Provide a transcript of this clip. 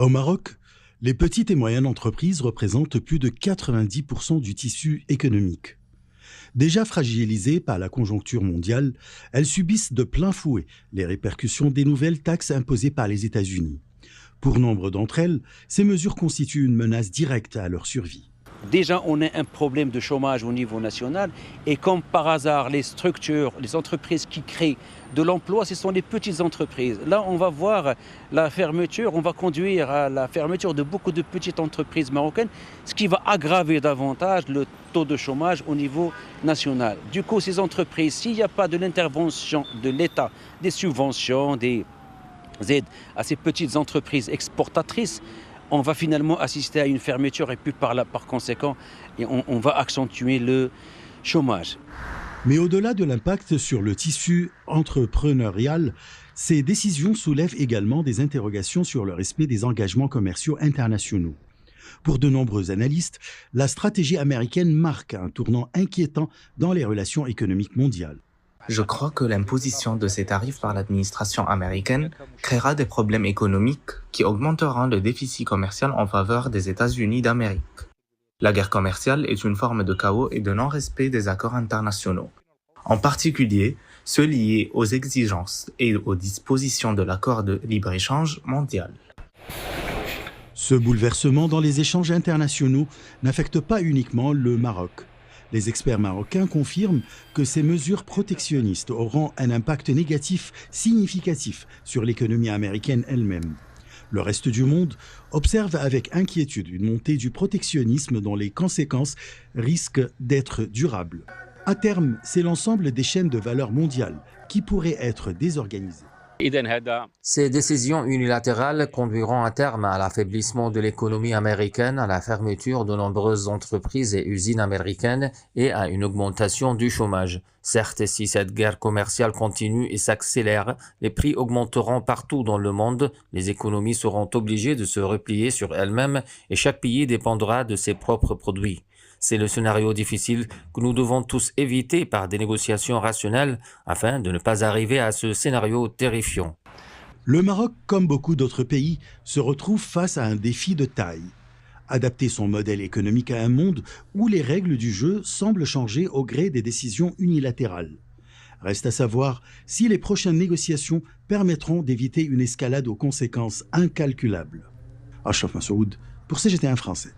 Au Maroc, les petites et moyennes entreprises représentent plus de 90% du tissu économique. Déjà fragilisées par la conjoncture mondiale, elles subissent de plein fouet les répercussions des nouvelles taxes imposées par les États-Unis. Pour nombre d'entre elles, ces mesures constituent une menace directe à leur survie. Déjà, on a un problème de chômage au niveau national et comme par hasard, les structures, les entreprises qui créent de l'emploi, ce sont les petites entreprises. Là, on va voir la fermeture, on va conduire à la fermeture de beaucoup de petites entreprises marocaines, ce qui va aggraver davantage le taux de chômage au niveau national. Du coup, ces entreprises, s'il n'y a pas de l'intervention de l'État, des subventions, des aides à ces petites entreprises exportatrices, on va finalement assister à une fermeture et puis par conséquent, on va accentuer le chômage. Mais au-delà de l'impact sur le tissu entrepreneurial, ces décisions soulèvent également des interrogations sur le respect des engagements commerciaux internationaux. Pour de nombreux analystes, la stratégie américaine marque un tournant inquiétant dans les relations économiques mondiales. Je crois que l'imposition de ces tarifs par l'administration américaine créera des problèmes économiques qui augmenteront le déficit commercial en faveur des États-Unis d'Amérique. La guerre commerciale est une forme de chaos et de non-respect des accords internationaux, en particulier ceux liés aux exigences et aux dispositions de l'accord de libre-échange mondial. Ce bouleversement dans les échanges internationaux n'affecte pas uniquement le Maroc. Les experts marocains confirment que ces mesures protectionnistes auront un impact négatif significatif sur l'économie américaine elle-même. Le reste du monde observe avec inquiétude une montée du protectionnisme dont les conséquences risquent d'être durables. À terme, c'est l'ensemble des chaînes de valeur mondiales qui pourraient être désorganisées. Ces décisions unilatérales conduiront à terme à l'affaiblissement de l'économie américaine, à la fermeture de nombreuses entreprises et usines américaines et à une augmentation du chômage. Certes, si cette guerre commerciale continue et s'accélère, les prix augmenteront partout dans le monde, les économies seront obligées de se replier sur elles-mêmes et chaque pays dépendra de ses propres produits. C'est le scénario difficile que nous devons tous éviter par des négociations rationnelles afin de ne pas arriver à ce scénario terrifiant. Le Maroc, comme beaucoup d'autres pays, se retrouve face à un défi de taille. Adapter son modèle économique à un monde où les règles du jeu semblent changer au gré des décisions unilatérales. Reste à savoir si les prochaines négociations permettront d'éviter une escalade aux conséquences incalculables. Achraf Massoud pour CGT1 français.